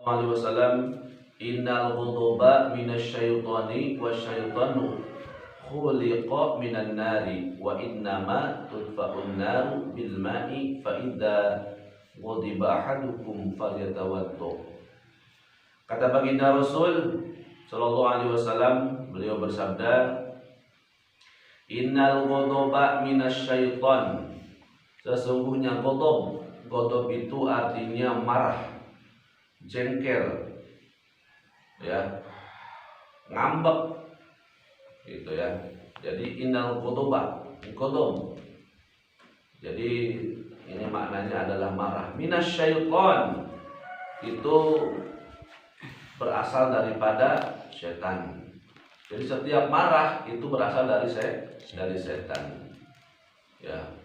alaihi wasallam, innal ghadaba minasyaitani wasyaitanu khuliqa minan nari wa innama tudfa'un naru bil ma'i fa idza ghadiba ahadukum falyatawaddo. Kata baginda Rasul sallallahu alaihi wasallam, beliau bersabda, innal ghadaba minasyaitan, sesungguhnya ghadab itu artinya marah, jengkel, ya, ngambek, gitu ya. Jadi innal ghadab, jadi ini maknanya adalah marah. Minasyaitan itu berasal daripada setan. Jadi setiap marah itu berasal dari setan. Ya.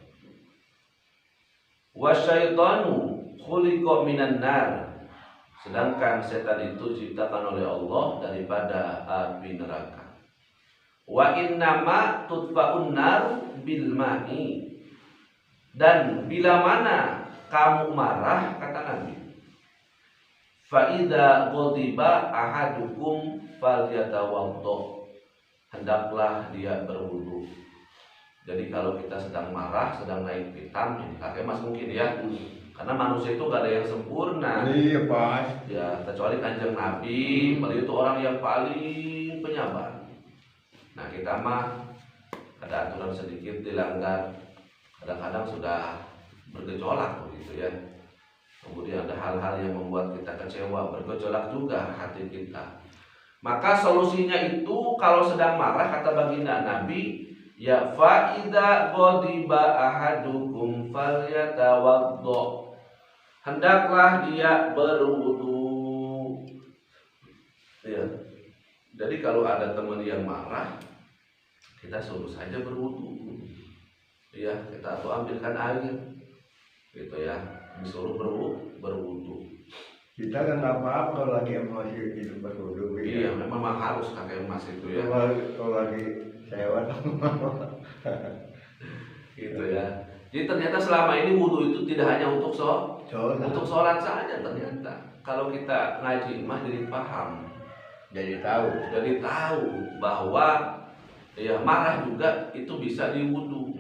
Wasyaitanu khuliqa minan nar. Sedangkan setan itu diciptakan oleh Allah daripada api neraka. Wa innama tudfa'un nar bil ma'i. Dan bila mana kamu marah, kata Nabi, fa idza ghadiba ahadukum falyatawaddo, hendaklah dia berwudu. Jadi kalau kita sedang marah, sedang naik pitam, kakek mas mungkin ya, karena manusia itu gak ada yang sempurna. Iya Pak. Ya, kecuali Kanjeng Nabi, beliau itu orang yang paling penyabar. Nah kita mah ada aturan sedikit dilanggar, kadang-kadang sudah bergejolak begitu ya. Kemudian ada hal-hal yang membuat kita kecewa, bergejolak juga hati kita. Maka solusinya itu kalau sedang marah, kata baginda Nabi, ya fa idza ghadiba ahadukum falyatawaddo, hendaklah dia berwudu. Ya. Jadi kalau ada teman yang marah, kita suruh saja berwudu. Ya, kita tuh ambilkan air, gitu ya, disuruh berwudu. Kita kan apa-apa kalau lagi emosi itu berwudu. Iya, memang harus kakek emas itu ya. Kalau lagi sewa Gitu ya. Jadi ternyata selama ini wudu itu tidak hanya untuk sholat saja ternyata. Kalau kita ngaji mah jadi paham, jadi tahu bahwa ya marah juga itu bisa diwudu.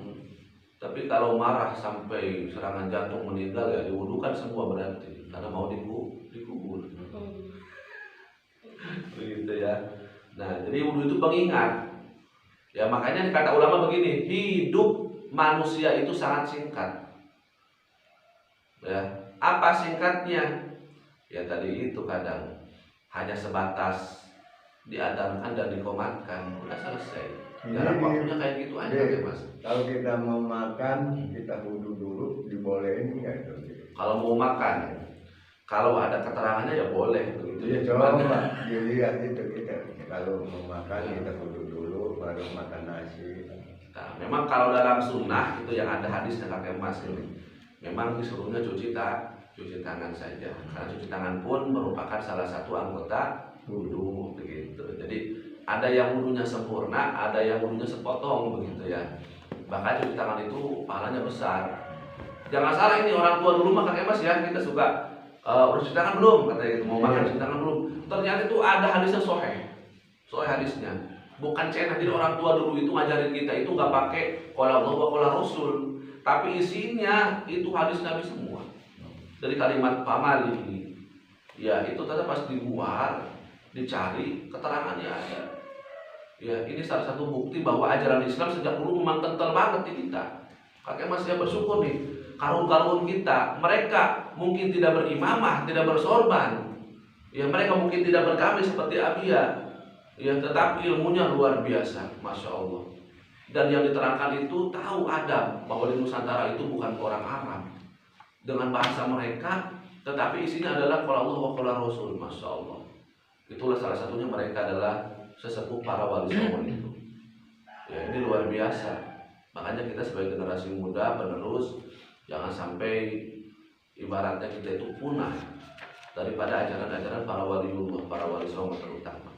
Tapi kalau marah sampai serangan jantung meninggal, ya diwudukan semua berarti, karena mau dikubur. Begitu ya. Nah, jadi wudu itu pengingat. Ya makanya kata ulama begini, hidup manusia itu sangat singkat. Ya, apa singkatnya? Ya tadi itu kadang hanya sebatas diadamkan dan dikomatkan, udah selesai. Dalam waktunya kayak gitu aja ya mas. Kalau kita mau makan, kita wudu dulu, dibolehin nggak itu? Kalau mau makan, kalau ada keterangannya ya boleh begitu ya. Coba dilihat itu kita. Kalau mau makan kita wudu dulu, baru makan nasi. Nah, memang kalau dalam sunnah itu yang ada hadisnya kakek mas ini, memang disuruhnya cuci tangan saja. Karena cuci tangan pun merupakan salah satu anggota wudu begitu. Jadi ada yang wudunya sempurna, ada yang wudunya sepotong begitu ya. Bahkan cuci tangan itu pahalanya besar. Jangan salah, ini orang tua dulu mah kakek mas ya, kita suka udah cuci tangan belum, katanya gitu, mau makan cuci tangan belum. Ternyata itu ada hadisnya sahih hadisnya. Bukan cenah. Jadi orang tua dulu itu ngajarin kita itu nggak pakai qala Allah wa qala Rasul, tapi isinya itu hadis Nabi semua. Dari kalimat pamali, ya itu tetap pas dibuat, dicari keterangannya ada. Ya ini salah satu bukti bahwa ajaran Islam sejak dulu memang kental banget di kita. Kakek masih bersyukur nih, karun-karun kita, mereka mungkin tidak berimamah, tidak bersorban, ya mereka mungkin tidak bergamis seperti Abia, ya tetapi ilmunya luar biasa, masya Allah. Dan yang diterangkan itu tahu adab bahwa di Nusantara itu bukan orang Arab dengan bahasa mereka, tetapi isinya adalah qala Allah wa qala Rasul, masya Allah. Itulah salah satunya, mereka adalah sesepuh para wali songo itu. Ya ini luar biasa. Makanya kita sebagai generasi muda penerus, jangan sampai ibaratnya kita itu punah daripada ajaran-ajaran para waliullah, para wali songo terutama.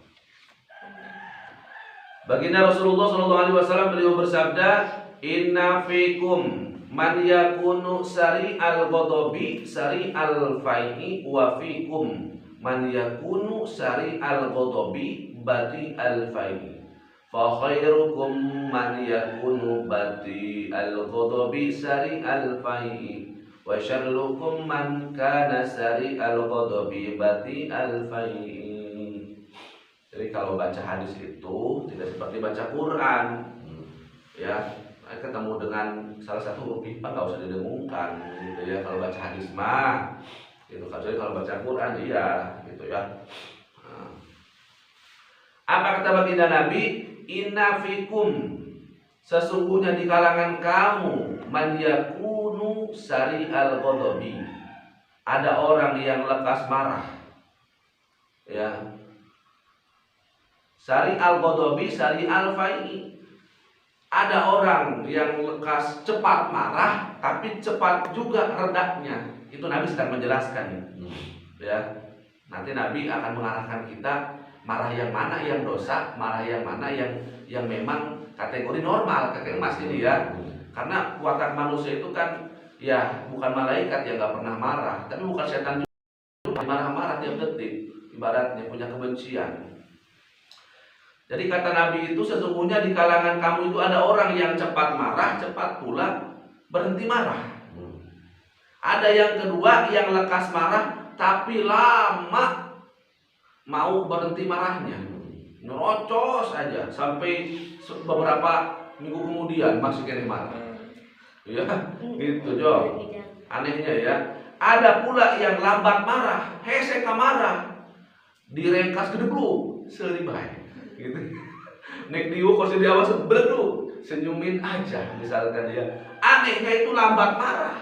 Baginda Rasulullah SAW beliau bersabda, inna fikum man yakunu sari al-ghadabi sari al-fai'i wa fikum man yakunu sari al-ghadabi bati al-fai'i fa khairukum man yakunu bati al-ghadabi sari al-fai'i wa syarrukum man kana sari al-ghadabi bati al-fai'i. Jadi kalau baca hadis itu tidak seperti baca Quran. Ya, ketemu dengan salah satu huruf IPA nggak usah didengungkan gitu ya. Kalau baca hadis mah itu, kalau baca Quran iya gitu ya. Nah. Apa kata baginda Nabi? Inna fikum, sesungguhnya di kalangan kamu man yakunu sari al-ghadabi, ada orang yang lekas marah. Ya. Sari al-ghadabi sari al-fai'i, ada orang yang lekas cepat marah tapi cepat juga redaknya. Itu Nabi sedang menjelaskan ya. Nanti Nabi akan mengarahkan kita marah yang mana yang dosa, marah yang mana yang memang kategori normal, kategori emas ini ya. Karena watak manusia itu kan ya bukan malaikat yang nggak pernah marah, tapi bukan setan juga marah-marah tiap detik, ibaratnya punya kebencian. Jadi kata Nabi itu sesungguhnya di kalangan kamu itu ada orang yang cepat marah, cepat pula berhenti marah. Ada yang kedua yang lekas marah tapi lama mau berhenti marahnya, nyerocos aja sampai beberapa minggu kemudian masih kena marah. Ya, gitu Jo. Anehnya ya. Ada pula yang lambat marah, hese marah, direngkas gedebluk, selibay. Gitu. Nek diu kos dia awas bedu, senyumin aja misalkan dia. Anehnya itu lambat marah.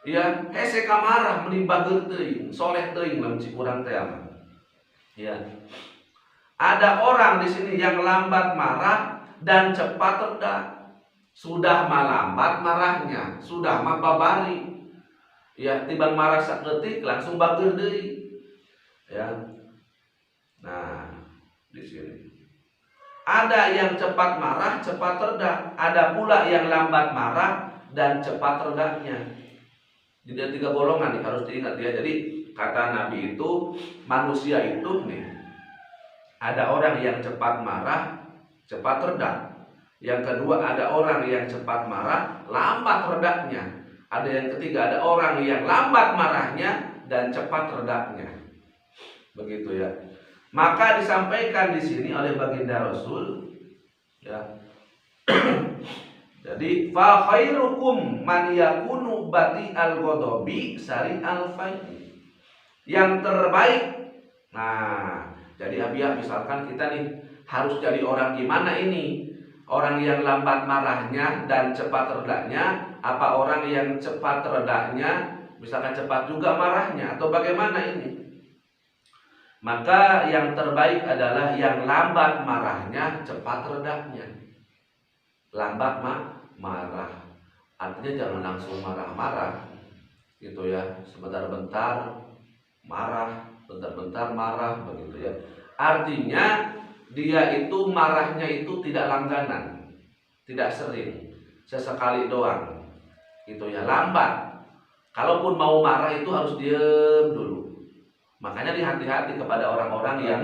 Ya, hese marah menimbang teuing, soleh teuing lamun cikurang teh mah. Ya. Ada orang di sini yang lambat marah dan cepat reda. Sudah malambat marahnya, sudah mah babari. Ya, tibang marah saketik langsung bageur deui. Ya. Nah, di sini ada yang cepat marah, cepat reda. Ada pula yang lambat marah dan cepat redanya. Jadi tiga golongan nih harus diingat ya. Jadi kata Nabi itu manusia itu nih ada orang yang cepat marah, cepat reda. Yang kedua ada orang yang cepat marah, lambat redanya. Ada yang ketiga ada orang yang lambat marahnya dan cepat redanya. Begitu ya. Maka disampaikan di sini oleh baginda Rasul ya. Jadi fa khairukum man yakunu bati al-ghadabi sari al-fai'i. Yang terbaik. Nah, jadi Abiyah misalkan kita nih harus jadi orang gimana ini? Orang yang lambat marahnya dan cepat redanya, apa orang yang cepat redanya misalkan cepat juga marahnya, atau bagaimana ini? Maka yang terbaik adalah yang lambat marahnya, cepat redanya. Lambat marah, artinya jangan langsung marah-marah, gitu ya. Sebentar-bentar marah, bentar-bentar marah, begitu ya. Artinya dia itu marahnya itu tidak langganan, tidak sering, sesekali doang, gitu ya. Lambat. Kalaupun mau marah itu harus diam dulu. Makanya hati-hati kepada orang-orang yang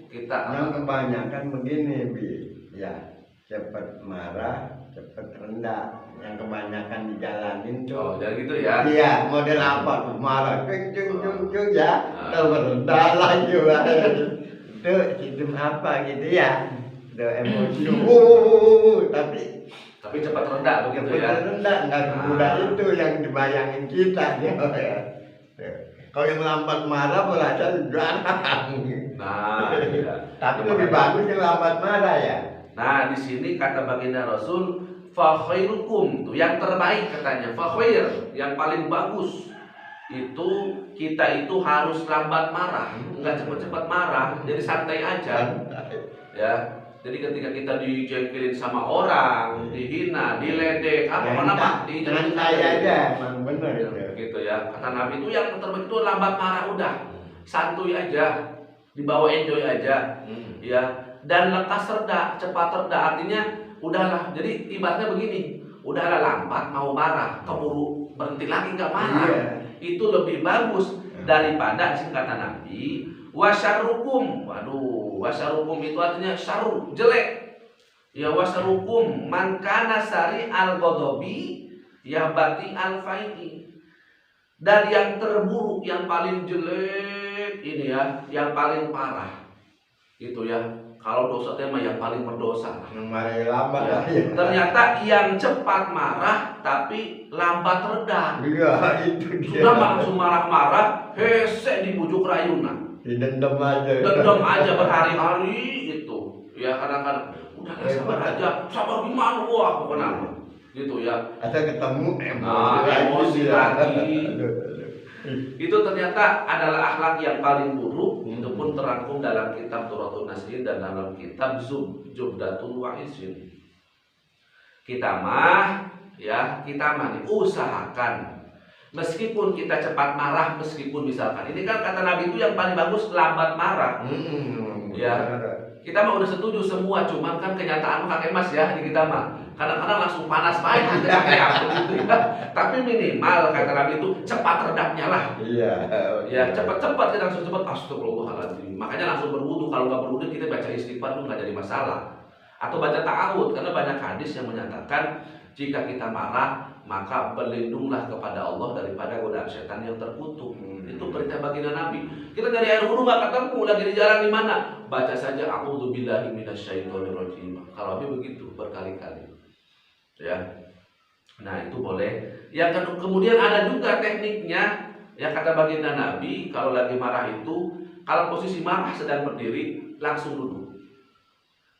kita yang kebanyakan begini Bi, ya cepat marah, cepat rendah. Yang kebanyakan dijalanin tuh. Oh, jadi gitu ya? Iya, model apa? Marah, cung ya, rendah lagi itu sistem apa gitu ya? Itu emosi, tapi cepat rendah begitu ya? Cepat rendah, nggak semudah itu yang dibayangin kita ya. Kalau yang lambat marah berasa jarang. Nah, iya. Tapi lebih bagus yang lambat marah ya. Nah, di sini kata baginda Rasul, fa khairukum, tuh yang terbaik katanya, fa khair, yang paling bagus. Itu kita itu harus lambat marah, enggak cepat-cepat marah, jadi santai aja. Ya. Jadi ketika kita dijengkelin sama orang, dihina, diledek, apa jangan saya aja, memang benar itu. Gitu ya. Kata Nabi itu yang terbaik itu lambat marah udah, santuy aja, dibawa enjoy aja, ya. Dan lekas reda, cepat reda, artinya udahlah. Jadi ibaratnya begini, udah lambat mau marah, keburu berhenti lagi nggak marah. Iya. Itu lebih bagus daripada sing kata Nabi wasyarukum. Waduh, wasyarukum itu artinya syaru, jelek. Ya wasyarukum man kana sari al-ghadabi ya bati al-fai'i. Dan yang terburuk, yang paling jelek ini ya, yang paling parah. Itu ya. Kalau dosa tema yang paling berdosa. Marah lambat Ya. lah ya. Ternyata yang cepat marah tapi lambat reda. Iya, itu dia. Sudah langsung marah-marah, hese dibujuk rayunan. Didendam aja. Dendam aja berhari-hari itu. Ya kadang-kadang udah sabar aja. Sabar gimana? Wah, kenapa? Gitu ya. Atau ketemu Emosi lagi. Aduh. Itu ternyata adalah akhlak yang paling buruk. Itu pun terangkum dalam kitab Turatul Nasihin dan dalam kitab Zubdatul Wa'izin. Kita mah nih usahakan meskipun kita cepat marah, meskipun misalkan ini kan kata Nabi itu yang paling bagus lambat marah. Ya. Kita mah udah setuju semua, cuman kan kenyataan kakek Mas ya di kita mah kadang-kadang langsung panas banget hati kakek aku gitu ya. Tapi minimal kata Nabi itu cepat redapnya lah. Iya. Ya cepat-cepat kita langsung cepat. Astagfirullahaladzim. Makanya langsung berwudu. Kalau nggak berwudu kita baca istighfar itu nggak jadi masalah. Atau baca ta'awud karena banyak hadis yang menyatakan jika kita marah maka berlindunglah kepada Allah daripada godaan setan yang terkutuk. Itu perintah baginda Nabi. Kita dari air wudhu nggak ketemu lagi di jalan di mana? Baca saja a'udzubillahi minasyaitonirrajim. Kalau Nabi begitu berkali-kali. Ya. Nah, itu boleh. Yang kemudian ada juga tekniknya yang kata baginda Nabi kalau lagi marah itu kalau posisi marah sedang berdiri langsung duduk.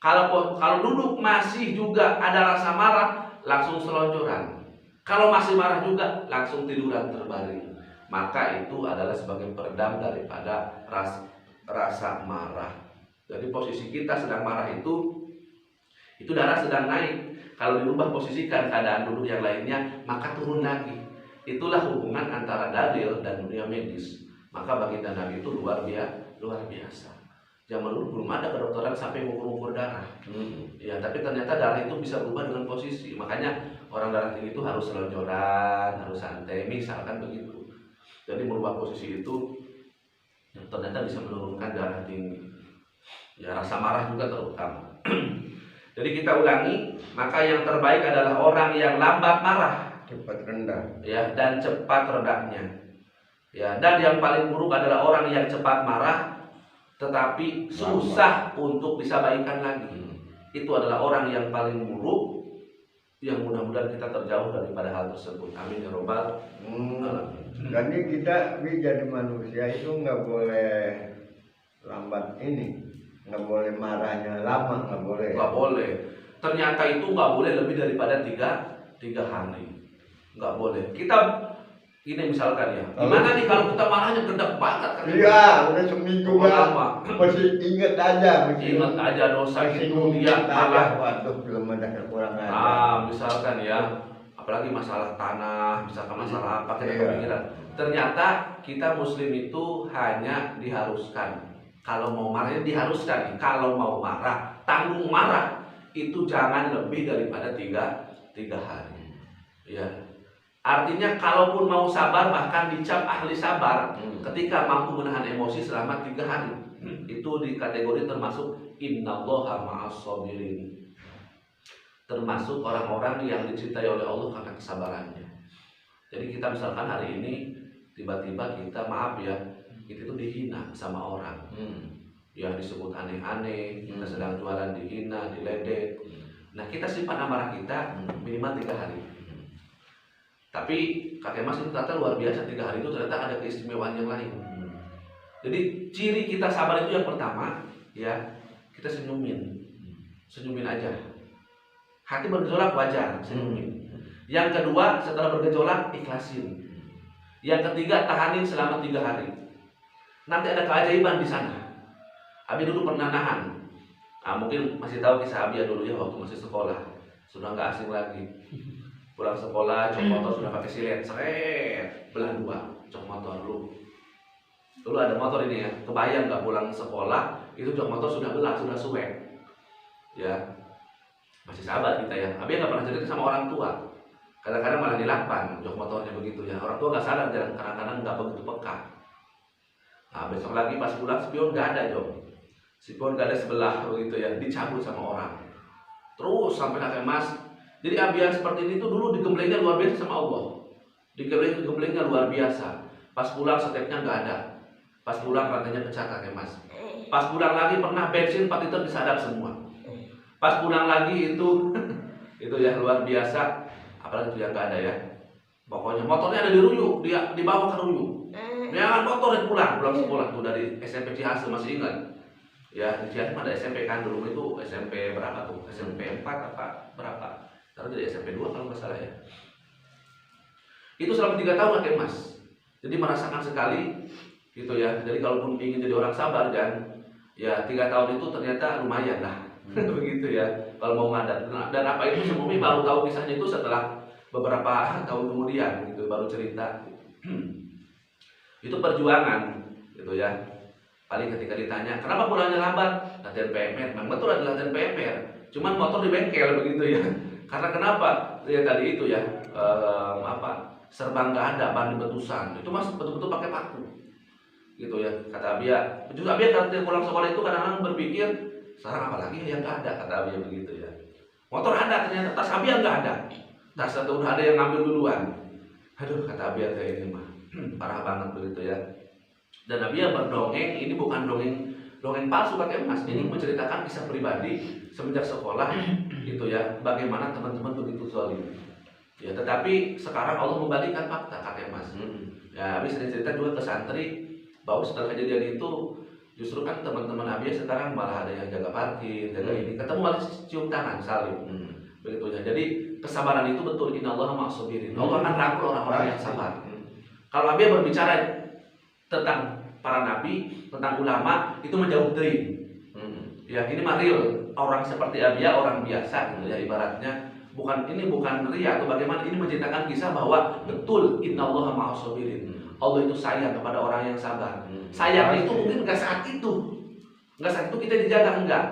Kalau duduk masih juga ada rasa marah langsung selonjoran. Kalau masih marah juga langsung tiduran terbaring. Maka itu adalah sebagai peredam daripada rasa marah. Jadi posisi kita sedang marah itu darah sedang naik. Kalau dirubah posisikan keadaan duduk yang lainnya, maka turun lagi. Itulah hubungan antara dalil dan dunia medis. Maka baginda Nabi itu luar biasa. Zaman dulu belum ada kedokteran sampai mengukur darah. Ya, tapi ternyata darah itu bisa berubah dengan posisi. Makanya orang darah tinggi itu harus selonjoran, harus santai, misalkan begitu. Jadi merubah posisi itu ternyata bisa menurunkan darah tinggi. Ya, rasa marah juga terutama. Jadi kita ulangi, maka yang terbaik adalah orang yang lambat marah, cepat rendah. Ya, dan cepat redahnya. Ya, dan yang paling buruk adalah orang yang cepat marah tetapi susah untuk bisa baikan lagi. Itu adalah orang yang paling buruk, yang mudah-mudahan kita terjauh daripada hal tersebut. Amin ya robbal alamin. Jadi kita jadi manusia itu nggak boleh lambat ini, nggak boleh marahnya lama, nggak boleh. Nggak boleh. Ternyata itu nggak boleh lebih daripada tiga hari. Nggak boleh. Kita ini misalkan ya, gimana nih kalau kita marahnya gede banget kan? Iya, udah seminggu lama. Masih inget aja. Ingat aja dosa itu dia malah. Waduh, belum ada kekurangan. Misalkan ya, apalagi masalah tanah, misalkan masalah apa kita kepikiran. Ternyata kita Muslim itu hanya diharuskan. Kalau mau marah diharuskan nih. Kalau mau marah, tanggung marah itu jangan lebih daripada tiga hari. Ya. Artinya kalaupun mau sabar bahkan dicap ahli sabar ketika mampu menahan emosi selama 3 hari. Itu di kategori termasuk innallaha ma'as-sabirin. Termasuk orang-orang yang dicintai oleh Allah karena kesabarannya. Jadi kita misalkan hari ini tiba-tiba kita maaf ya, kita itu dihina sama orang. Ya disebut aneh-aneh, kita sedang jualan dihina, diledek. Nah kita simpan amarah kita minimal 3 hari. Tapi kakek Mas itu ternyata luar biasa, 3 hari itu ternyata ada keistimewaan yang lain. Jadi ciri kita sabar itu yang pertama ya kita senyumin aja. Hati bergejolak wajar, senyumin. Yang kedua setelah bergejolak ikhlasin. Yang ketiga tahanin selama 3 hari. Nanti ada keajaiban di sana. Abi dulu pernah nahan. Mungkin masih tahu kisah Abi ya dulu ya waktu masih sekolah. Sudah nggak asing lagi. Pulang sekolah, cok motor sudah pakai silet, seret, belah 2, cok motor lu. Dulu ada motor ini ya, kebayang nggak pulang sekolah, itu cok motor sudah belah, sudah suwek. Ya, masih sahabat kita ya. Abi nggak pernah cerita sama orang tua. Kadang-kadang malah dilapan jok motornya begitu ya. Orang tua nggak sadar, kadang-kadang nggak begitu peka. Nah, besok lagi pas pulang spion nggak ada jok. Spion nggak ada sebelah begitu ya, dicabut sama orang. Terus sampai kakek Mas. Jadi Abia seperti ini tuh dulu digemblengnya luar biasa sama Allah. Digemblengnya luar biasa. Pas pulang stepnya nggak ada. Pas pulang rantainya pecah kakek Mas. Pas pulang lagi pernah bensin 4 liter disadap semua. Pas pulang lagi itu itu ya luar biasa. Apalagi itu yang nggak ada ya. Pokoknya motornya ada di Ruyuk, dia dibawa ke Ruyuk. Dia motor dan pulang sekolah tuh dari SMP Cihase, masih ingat? Ya di Cihase ada SMP kan dulu itu SMP berapa tuh? SMP 4 apa berapa? Taruh jadi SMP 2 kalau nggak salah ya. Itu selama 3 tahun kakek Mas. Jadi merasakan sekali gitu ya. Jadi kalaupun ingin jadi orang sabar dan ya 3 tahun itu ternyata lumayan lah. Begitu ya. Kalau mau ngadat. Dan apa itu semuanya baru tahu kisahnya itu setelah beberapa tahun kemudian gitu baru cerita. Itu perjuangan gitu ya. Paling ketika ditanya, "Kenapa pulangnya lambat?" Latihan PMR. Memang betul ada latihan PMR. Cuman motor di bengkel begitu ya. Karena kenapa? Ya tadi itu ya serba nggak ada, ban betusan. Itu Mas betul-betul pakai paku. Gitu ya. Kata Abia. Justru Abia kalau pulang sekolah itu kadang-kadang berpikir, sekarang apa lagi yang nggak ada? Kata Abia begitu ya. Motor ada ternyata, tas Abia nggak ada. Tas satu udah ada yang ngambil duluan. Aduh kata Abia kayak ini mah parah banget begitu ya. Dan Abia berdongeng, ini bukan dongeng palsu kakek Mas. Ini menceritakan kisah pribadi semenjak sekolah gitu ya. Bagaimana teman-teman begitu zalim. Ya, tetapi sekarang Allah membalikan fakta kakek Mas. Ya, habis cerita juga ke santri bahwa setelah kejadian itu justru kan teman-teman Abia sekarang malah ada yang jaga parkir, jaga ini. Ketemu malah cium tangan, salim. Begitu ya. Jadi kesabaran itu betul, innallaha ma'as-sabirin. Allah akan rangkul orang-orang yang sabar. Kalau Abia berbicara tentang para nabi, tentang ulama, itu menjauh dari. Ya, ini mah real. Orang seperti Abia, orang biasa gitu ya ibaratnya. Ini bukan ria atau bagaimana, ini menceritakan kisah bahwa betul innallaha ma'as-sabirin. Allah itu sayang kepada orang yang sabar. Sayang itu mungkin nggak saat itu. Nggak saat itu kita dijaga, enggak.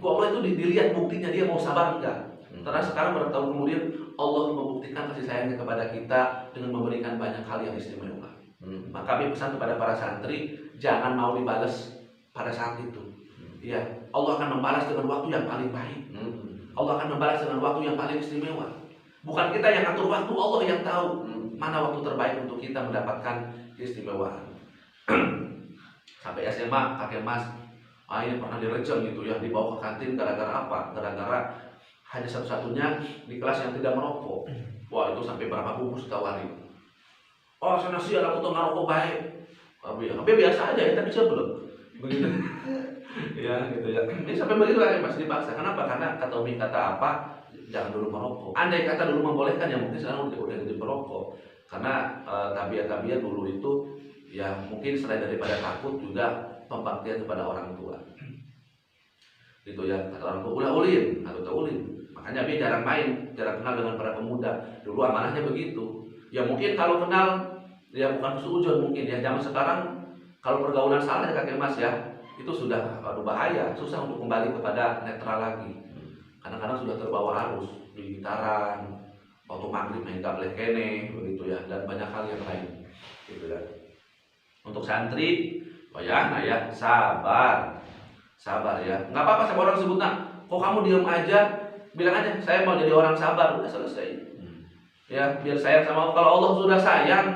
Kok Allah itu dilihat buktinya dia mau sabar enggak. Karena sekarang berapa tahun kemudian Allah membuktikan kasih sayangnya kepada kita dengan memberikan banyak hal yang istimewa. Maka kami pesan kepada para santri, jangan mau dibalas pada saat itu. Ya, Allah akan membalas dengan waktu yang paling baik. Allah akan membalas dengan waktu yang paling istimewa. Bukan kita yang atur waktu, Allah yang tahu mana waktu terbaik untuk kita mendapatkan keistimewaan. Sampai SMA kakek Mas, ini pernah direjam gitu ya, dibawa ke kantin gara-gara apa? Gara-gara hanya satu-satunya di kelas yang tidak merokok. Wah itu sampai berapa bungkus ditawarin. Oh sana sih aku tuh ngerokok baik. Tapi biasa aja ya, tapi saya belum. Begitu. Ya gitu ya. Ini sampai begitu kan Mas dipaksa. Kenapa? Karena kata Umi kata apa? Jangan dulu merokok. Andai kata dulu membolehkan ya mungkin sekarang udah jadi perokok. Karena tabiat-tabiat dulu itu ya mungkin selain daripada takut juga pembaktian kepada orang tua. Gitu ya. Kata orang tua ulah ulin atau ulin. Makanya Abi jarang main, jarang kenal dengan para pemuda. Dulu amanahnya begitu. Ya mungkin kalau kenal, ya bukan seujun mungkin ya. Zaman sekarang kalau pergaulan salah ya kakek Mas ya, itu sudah bahaya, susah untuk kembali kepada netral lagi. Kadang-kadang sudah terbawa arus, di gitaran, waktu maghrib main gablek kene, begitu ya, dan banyak hal yang lain. Gitu ya. Untuk santri, oh ya, nah ya, sabar ya. Nggak apa-apa sama orang sebut kok kamu diam aja. Bilang aja, saya mau jadi orang sabar, udah selesai. Ya, biar sayang sama Allah. Kalau Allah sudah sayang,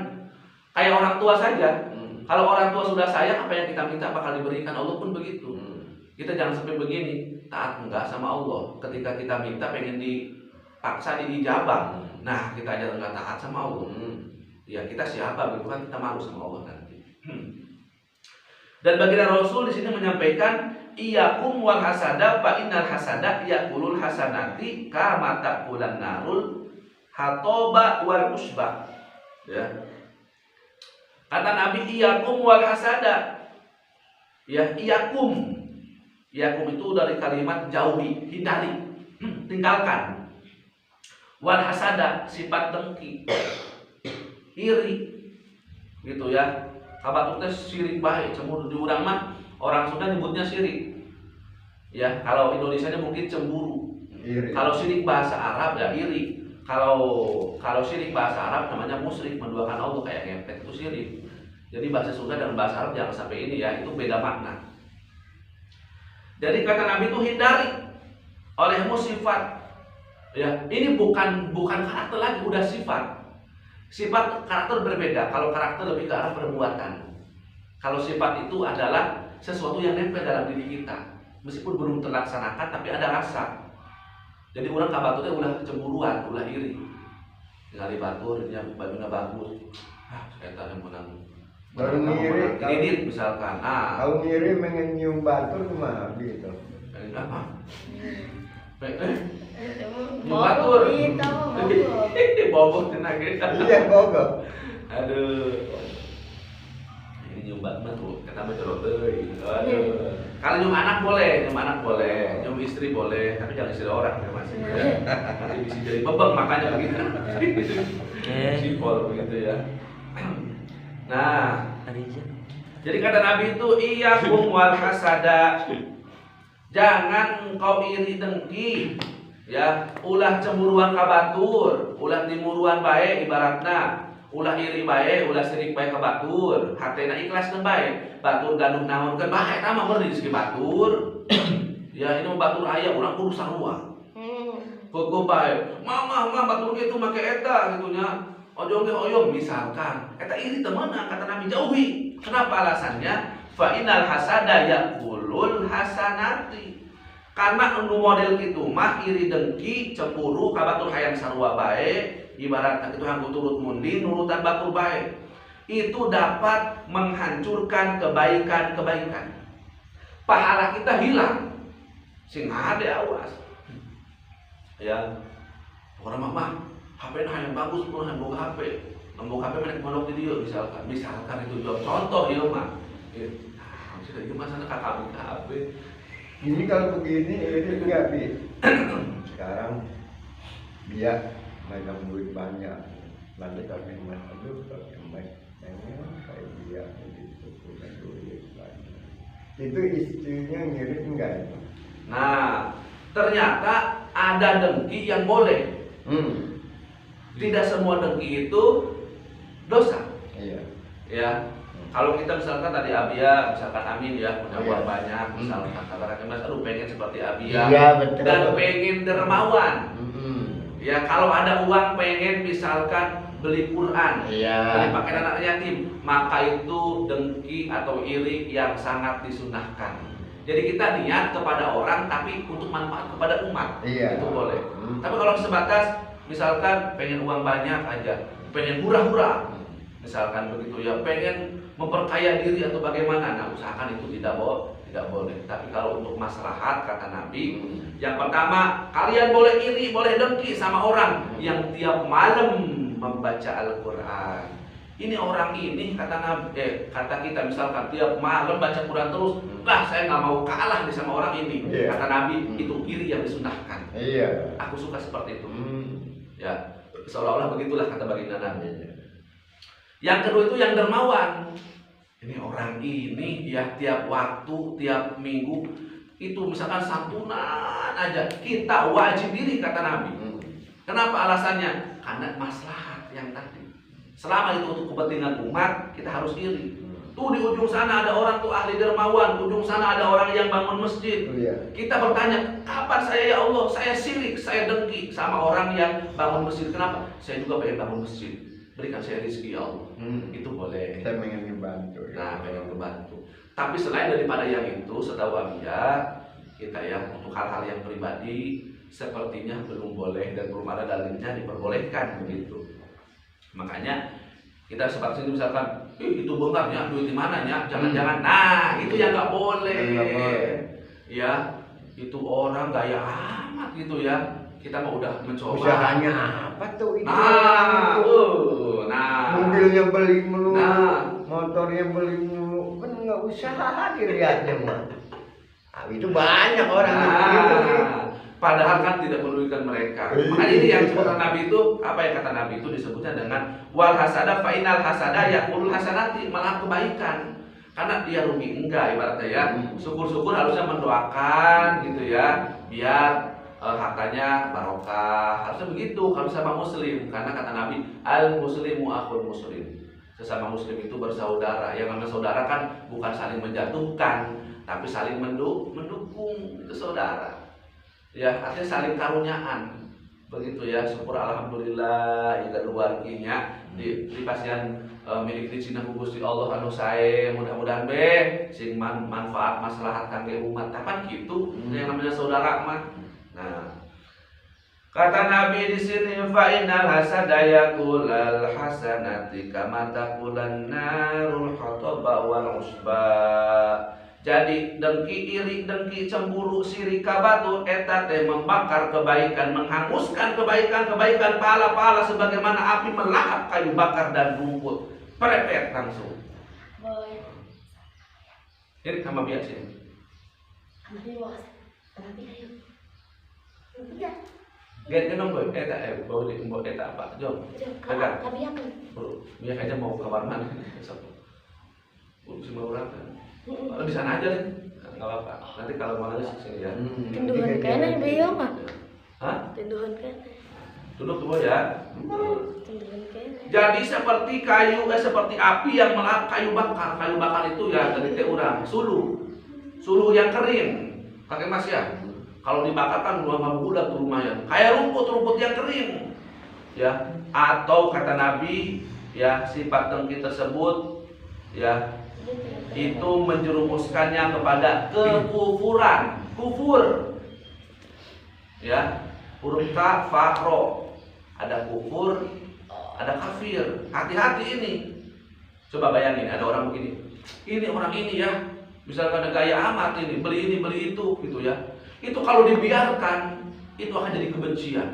kayak orang tua saja. Kalau orang tua sudah sayang, apa yang kita minta bakal diberikan. Allah pun begitu. Kita jangan sampai begini, taat enggak sama Allah. Ketika kita minta pengen dipaksa diijabah. Nah, kita aja enggak taat sama Allah. Ya, kita siapa gitu kan, kita malu sama Allah nanti. Dan baginda Rasul di sini menyampaikan iyyakum wal hasada fa innal hasada yaqulul hasanati kama taqulan narul hatoba wal usba. Ya. Kata Nabi iyyakum wal hasada. Ya, iyyakum. Iyyakum itu dari kalimat jauhi, hindari, tinggalkan. Wal hasada sifat dengki, iri. Gitu ya. Kabatutnya sirik baik, cemburu di urang mah orang Sunda nyebutnya sirik. Ya, kalau Indonesianya mungkin cemburu. Iri. Kalau sirik bahasa Arab ya iri. kalau syirik bahasa Arab namanya musyrik, menduakan Allah, kayak ngepet itu syirik. Jadi bahasa Sunda dan bahasa Arab jangan sampai ini ya, itu beda makna. Jadi kata Nabi itu hindari olehmu sifat. Ya, ini bukan karakter lagi, udah sifat. Sifat karakter berbeda. Kalau karakter lebih ke arah perbuatan. Kalau sifat itu adalah sesuatu yang nempel dalam diri kita. Meskipun belum terlaksanakan tapi ada rasa. Jadi orang kabatutnya ulah cemburuan, ulah iri. Ningali batur, dia bajunya bagus. Saya tahu yang menang. Baru ngiri, kredit misalkan. Kalau ngiri pengen nyium batur kemana gitu? Pengen apa? Batur. Bobok tenaga. Iya bogor. Aduh. Ini nyumbat mah tuh, kata mah jorok teuing. Aduh. Kalau nyium anak boleh, nyium istri boleh, tapi jangan istri orang ya Mas. Nanti bisa jadi bebek makanya begitu. Sipol begitu ya. Nah, jadi kata Nabi itu iyyakum wal hasada. Jangan engkau iri dengki, ya, ulah cemburuan kabatur, ulah timuruan bae ibaratna, ulah iri bae, ulah sirik bae kabatur, hatena ikhlaskeun bae, batur gaduh naonkeun bae eta mah meureun rezeki batur. Ya ini mah batur aya urang kudu sarua. Kudu bae, mah batur kitu make eta gitu nya. Ojo ge oyong misalkan, eta iri teu meunang kata Nabi jauhi. Kenapa alasannya? Fa innal hasada yaqulul hasanati. Karena anu model kitu mah iri dengki, cemburu kabatur hayang sarua bae, ibaratna kitu hanggu turut mundi nurutan batur bae. Itu dapat menghancurkan kebaikan-kebaikan. Pahala kita hilang. Sing hade awas. Ya. Orang mah HP yang bagus pun boga HP. Boga HP menek mondok di dieu misalkan itu contoh ieu mah. Sudah itu masa kakak buka HP. Ini kalau begini ini enggak bi. Sekarang dia megang duit banyak, nanti kami aduh kami kayak dia itu punya duit banyak. Itu istrinya ngirit enggak itu? Nah, ternyata ada dengki yang boleh. Tidak semua dengki itu dosa. Iya. Ya. Kalau kita misalkan tadi Abia, misalkan Amin ya punya uang banyak, misalkan katakan Mas, aduh pengen seperti Abia, iya, betul. Dan pengen dermawan. Ya kalau ada uang pengen misalkan beli Quran, beli pakaian anak yatim, maka itu dengki atau iri yang sangat disunahkan. Jadi kita niat kepada orang tapi untuk manfaat kepada umat, itu boleh. Tapi kalau sebatas misalkan pengen uang banyak aja, pengen murah-murah, misalkan begitu ya, pengen memperkaya diri atau bagaimana, nah usahakan itu tidak boleh. Tapi kalau untuk maslahat kata Nabi, yang pertama kalian boleh iri, boleh dengki sama orang yang tiap malam membaca Al-Quran. Ini orang ini kata Nabi, kata kita misalkan tiap malam baca Quran terus, lah saya nggak mau kalah nih sama orang ini. Kata Nabi itu iri yang disunahkan. Aku suka seperti itu. Ya seolah-olah begitulah kata baginda Nabi. Yang kedua itu yang dermawan. Ini orang ini ya tiap waktu, tiap minggu itu misalkan santunan aja, kita wajib diri kata Nabi. Kenapa alasannya? Karena maslahat yang tadi. Selama itu untuk kepentingan umat, kita harus iri. Tuh di ujung sana ada orang tuh ahli dermawan, ujung sana ada orang yang bangun masjid. Kita bertanya, kapan saya ya Allah, saya sirik, saya dengki sama orang yang bangun masjid. Kenapa? Saya juga pengen bangun masjid. Berikan saya rezeki ya Allah. Itu boleh. Saya pengen membantu. Nah, pengen membantu. Tapi selain daripada yang itu, setahu Abia, kita ya untuk hal-hal yang pribadi sepertinya belum boleh dan belum ada dalilnya diperbolehkan begitu. Makanya kita seperti ini misalkan, itu bentarnya duit di mananya, jangan-jangan. Nah, itu yang nggak boleh. Ya, itu orang gaya amat gitu ya. Kita mau udah mencoba. Usahanya apa tuh itu? Mobilnya beli mulu, motornya beli mulu, kan nggak usaha dilihatnya mah. Itu banyak orang gitu. Padahal kan tidak merugikan mereka. Makanya ini yang disebutkan Nabi itu, apa yang kata Nabi itu disebutnya dengan wal hasada fa innal hasada yaqulul hasanati, malah kebaikan. Karena dia rugi enggak ibaratnya ya. Syukur-syukur harusnya mendoakan gitu ya, biar hartanya barokah. Harusnya begitu kalau sama muslim, karena kata Nabi, al muslimu akhul muslim. Sesama muslim itu bersaudara. Yang namanya saudara kan bukan saling menjatuhkan, tapi saling mendukung, itu saudara. Ya, artinya saling karunyaan. Begitu ya, syukur alhamdulillah ya keluarginya di pasien milik di Cina Gusti Allah anu sae, mudah-mudahan sing manfaat maslahat kangge umat. Kapan gitu yang namanya saudara mah. Nah, kata Nabi di sini, fa innal hasada yaqulal hasanati kama taqulan narul hataba wal usba. Jadi dengki, iri, dengki, cemburu, sirik, kabatu eta teh membakar kebaikan, menghanguskan kebaikan-kebaikan, pahala-pahala sebagaimana api melahap kayu bakar dan rumput. Perepet langsung. Boy. Ini sama biasa. Ambil was. Tapi ayo. Iya. Get genong boy, eta bau di mbok eta apa? Jom. Pegang. Kabiakeun. Bro, biar aja mau ke kamar mandi besok. Si mau orang kan. Kalau di sana aja deh, nggak apa-apa. Nanti kalau mau lagi sini ya. Kenduhan kene beuyeung mah. Hah? Kenduhan kene. Duduk dulu ya. Kenduhan kene. Jadi seperti kayu, seperti api yang melahap kayu bakar. Kayu bakar itu ya dari teh urang, suluh yang kering. Kakek Mas ya. Kalau dibakar kan dua bulan tuh lumayan. Kayak rumput yang kering. Ya, atau kata Nabi ya sifat dengki tersebut ya itu menjerumuskannya kepada kekufuran, kufur. Ya, huruf ka, fa, ro. Ada kufur, ada kafir. Hati-hati ini. Coba bayangin ada orang begini. Ini orang ini ya, misalkan ada gaya amat ini, beli ini, beli itu gitu ya. Itu kalau dibiarkan itu akan jadi kebencian.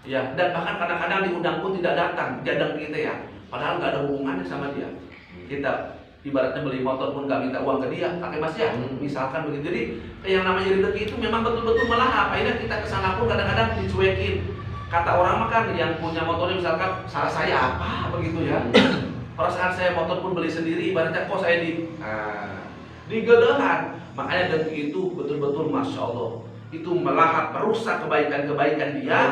Ya, dan bahkan kadang-kadang diundang pun tidak datang, jadang kita ya. Padahal nggak ada hubungannya sama dia. Kita ibaratnya beli motor pun nggak minta uang ke dia, kakek Mas ya. Misalkan begitu. Jadi yang namanya rezeki itu memang betul-betul melahap. Akhirnya kita kesana pun kadang-kadang dicuekin. Kata orang mah kan yang punya motornya misalkan salah saya apa begitu ya. Perasaan saya motor pun beli sendiri, ibaratnya kok saya digelehan. Makanya dengki itu betul-betul masya Allah itu melahap, merusak kebaikan-kebaikan dia.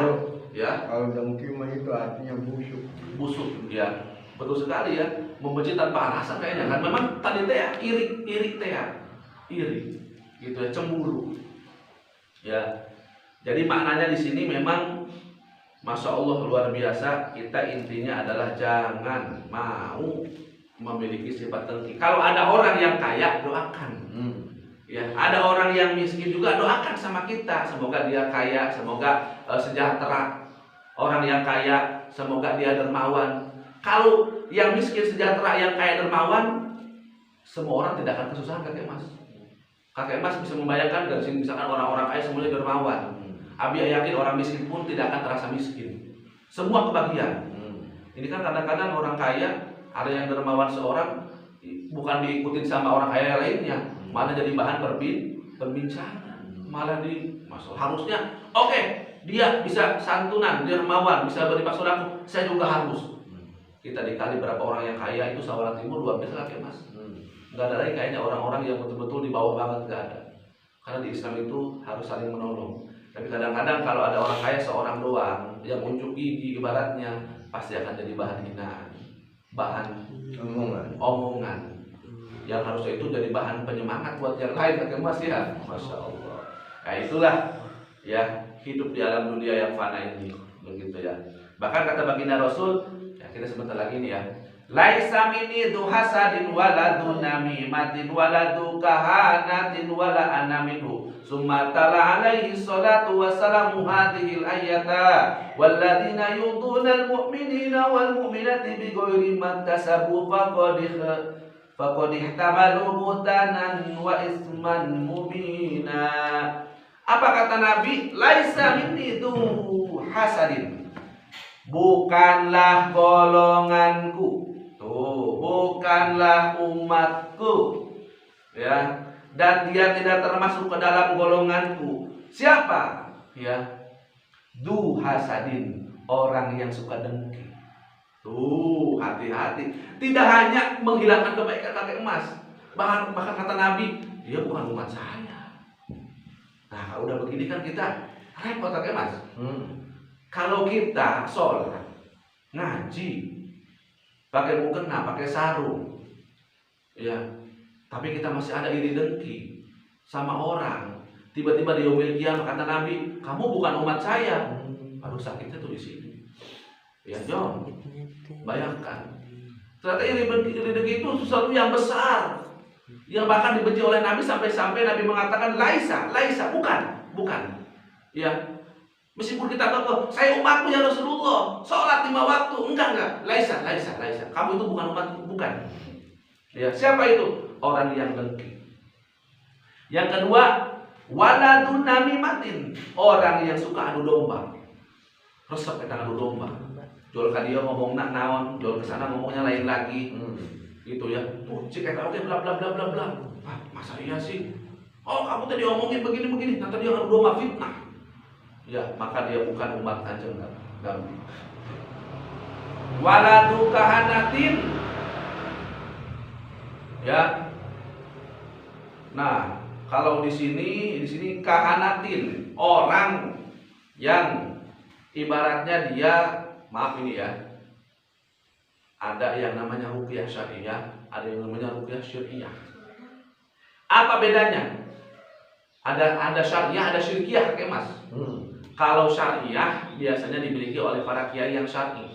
Ya. Kalau dengki mah itu artinya Busuk ya. Betul sekali ya, membenci tanpa alasan kayaknya kan. Memang tadi teh ya, iri teh ya. Iri. Gitu ya, cemburu. Ya. Jadi maknanya di sini memang masya Allah luar biasa. Kita intinya adalah jangan mau memiliki sifat dengki. Kalau ada orang yang kaya, doakan. Ya, ada orang yang miskin juga, doakan sama kita. Semoga dia kaya, semoga sejahtera. Orang yang kaya, semoga dia dermawan. Kalau yang miskin sejahtera, yang kaya dermawan, semua orang tidak akan kesusahan, kakek Mas. Kakek Mas bisa membayangkan dari sini misalkan orang-orang kaya semuanya dermawan. Abi yakin orang miskin pun tidak akan terasa miskin. Semua kebahagiaan. Ini kan kadang-kadang orang kaya, ada yang dermawan seorang, bukan diikutin sama orang kaya lainnya, malah jadi bahan perbincangan. Malah harusnya, oke, dia bisa santunan, dermawan, bisa beri sodako, saya juga harus. Kita dikali berapa orang yang kaya itu Sawalan Timur luar biasa kakek Mas. Nggak ada lagi kayaknya orang-orang yang betul-betul di bawah banget, nggak ada. Karena di Islam itu harus saling menolong. Tapi kadang-kadang kalau ada orang kaya seorang doang yang unjuk gigi ibaratnya, pasti akan jadi bahan hinaan, bahan omongan. Yang harusnya itu jadi bahan penyemangat buat yang lain kakek Mas ya. Masya Allah. Nah itulah ya hidup di alam dunia yang fana ini, begitu ya. Bahkan kata baginda Rasul, ya kita sebentar lagi nih ya. Laisa minni du hasadin wala du namimatin wala du kahanatin wala ana minhu. Summa tala alaihi salatu wassalamu hadhil ayata walladzina yuduna almu'minina wal mu'minati bighairi maktasabu faqad ihtamalu butanan wa isman mubina. Apa kata Nabi? Laisa minni du hasadin. Bukanlah golonganku. Tuh, bukanlah umatku. Ya. Dan dia tidak termasuk ke dalam golonganku. Siapa? Ya. Du hasadin, orang yang suka dengki. Tuh, hati-hati. Tidak hanya menghilangkan kebaikan kakek emas. Bahkan kata Nabi, dia bukan umat saya. Nah, kalau udah begini kan kita Repot kakek Mas. Kalau kita sholat, ngaji, pakai mukena, pakai sarung, ya, tapi kita masih ada iri dengki sama orang. Tiba-tiba di yaumil qiyamah kata Nabi, kamu bukan umat saya. Aduh, sakitnya tuh di sini. Ya, John, bayangkan. Ternyata iri dengki itu sesuatu yang besar, yang bahkan dibenci oleh Nabi sampai Nabi mengatakan laisa, bukan. Ya, meskipun kita tahu saya umatmu ya Rasulullah, sholat 5 waktu, enggak, laisa. Kamu itu bukan umatku, bukan. Ya, siapa itu? Orang yang dengki. Yang kedua, waladun namimatin, orang yang suka adu domba. Resep kita adu domba. Jual ke dia ngomong nak naon, jual ke sana ngomongnya lain lagi. Itu ya. Cik eta oke bla bla bla bla bla. Ah, masa iya sih? Oh, kamu tadi omongin begini, nanti dia adu domba fitnah. Ya, maka dia bukan umat Kanjeng Nabi. Waladu kahanatin. Ya. Nah, kalau di sini kahanatin, orang yang ibaratnya dia, maaf ini ya, ada yang namanya ruqyah syariah, ada yang namanya ruqyah syirkiyah. Apa bedanya? Ada syariah, ada syirkiyah, kakek Mas. Kalau syariah biasanya dimiliki oleh para kiai yang syar'i.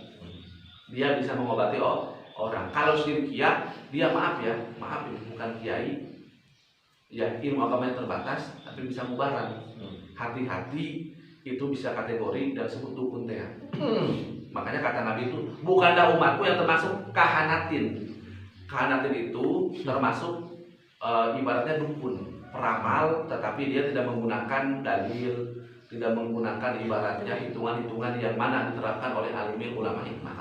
Dia bisa mengobati orang. Kalau syirkiyah, dia maaf ya, bukan kiai. Ya, ilmu agamanya terbatas, tapi bisa mubaran. Hati-hati, itu bisa kategori dan sebut dukun teh. Makanya kata Nabi itu, bukanlah umatku yang termasuk kahanatin. Kahanatin itu termasuk ibaratnya dukun, peramal, tetapi dia tidak menggunakan dalil, tidak menggunakan ibaratnya hitungan-hitungan yang mana diterapkan oleh alimil ulama hikmah.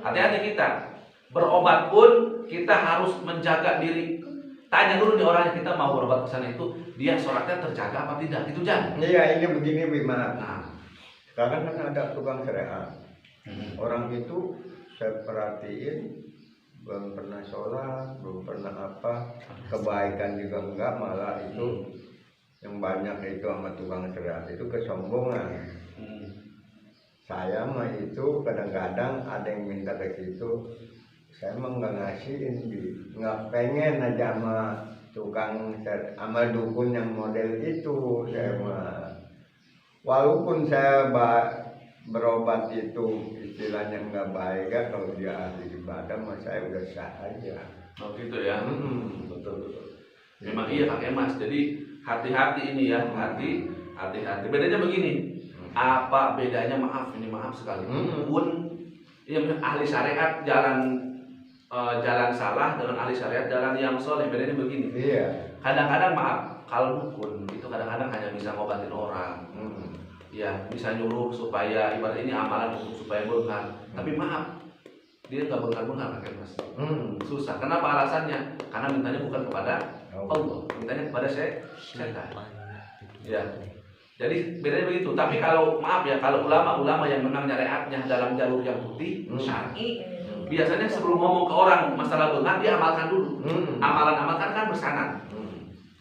Hati-hati kita berobat pun kita harus menjaga diri. Tanya dulu nih orang yang kita mau berobat ke sana itu, dia sholatnya terjaga apa tidak, itu jangan. Iya, ini begini Bima. Nah, Sekarang kan ada tukang syariat. Orang itu saya perhatiin belum pernah sholat, belum pernah apa, kebaikan juga enggak, malah itu yang banyak itu sama tukang syariat itu kesombongan. Saya mah itu kadang-kadang ada yang minta ke situ, saya mah nggak ngasihin, nggak pengen aja sama tukang sama dukun yang model itu. Saya mah walaupun saya berobat itu istilahnya nggak baik kan, kalau dia ahli ibadah mah saya udah sah aja. Oh gitu ya. Betul. Memang iya kakek Mas. Jadi hati-hati ini ya, hati-hati. Bedanya begini. Apa bedanya? Maaf sekali. Pun ya, ahli syariat jalan salah dengan ahli syariat jalan yang soleh, bedanya begini. Iya. Kadang-kadang maaf, kalau dukun itu kadang-kadang hanya bisa ngobatin orang. Ya, bisa nyuruh supaya ibarat ini amalan untuk supaya benghar. Tapi maaf, dia nggak benghar-benghar kakek Mas. Susah. Kenapa alasannya? Karena mintanya bukan kepada Allah, mintanya kepada setan. Ya. Jadi bedanya begitu. Tapi kalau maaf ya, kalau ulama-ulama yang memang syariatnya dalam jalur yang putih, syar'i, biasanya sebelum ngomong ke orang masalah benghar dia amalkan dulu. Amalan-amalkan kan bersanad.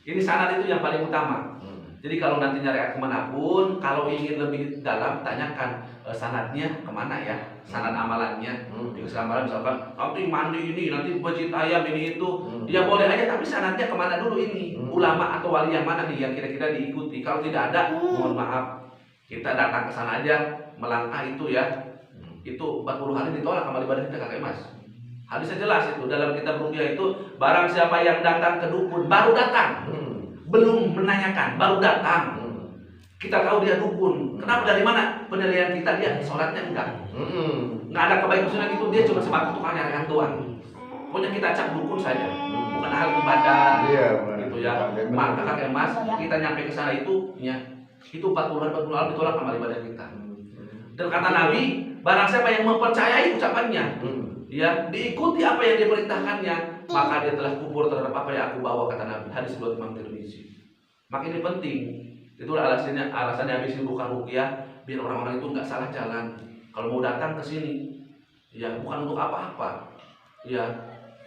Ini sanad itu yang paling utama. Jadi kalau nanti nyari kemanapun, kalau ingin lebih dalam, tanyakan sanadnya kemana ya, sanad amalannya. Misalkan nanti mandi ini, nanti pejit ayam ini itu, ya boleh aja, tapi sanadnya kemana dulu ini, ulama atau wali yang mana nih yang kira-kira diikuti. Kalau tidak ada, mohon maaf, kita datang ke sana aja, melangkah itu ya, itu 40 hari ditolak amal ibadah kita kakek Mas. Hadisnya jelas itu dalam kitab ruqyah itu, barang siapa yang datang ke dukun, baru datang. Belum menanyakan, baru datang. Kita tahu dia dukun. Kenapa, dari mana penilaian kita? Dia sholatnya enggak. Nggak ada kebaikan gitu, dia cuma sebatas tukang nyari hantuan. Pokoknya kita acak dukun saja, bukan hal ibadah. Iya, gitu ya. Maka kakek Mas, kita nyampe ke sana itu, ya, itu 40 hari ditolak amal ibadah kita. Dan kata Nabi, barang siapa yang mempercayai ucapannya, ya, diikuti apa yang diperintahkannya, maka dia telah kufur terhadap apa yang aku bawa, kata Nabi. Hadis riwayat Imam Tirmizi. Maka ini penting. Itulah alasannya habis bukan ruqyah, biar orang-orang itu nggak salah jalan. Kalau mau datang ke sini, ya bukan untuk apa-apa. Ya,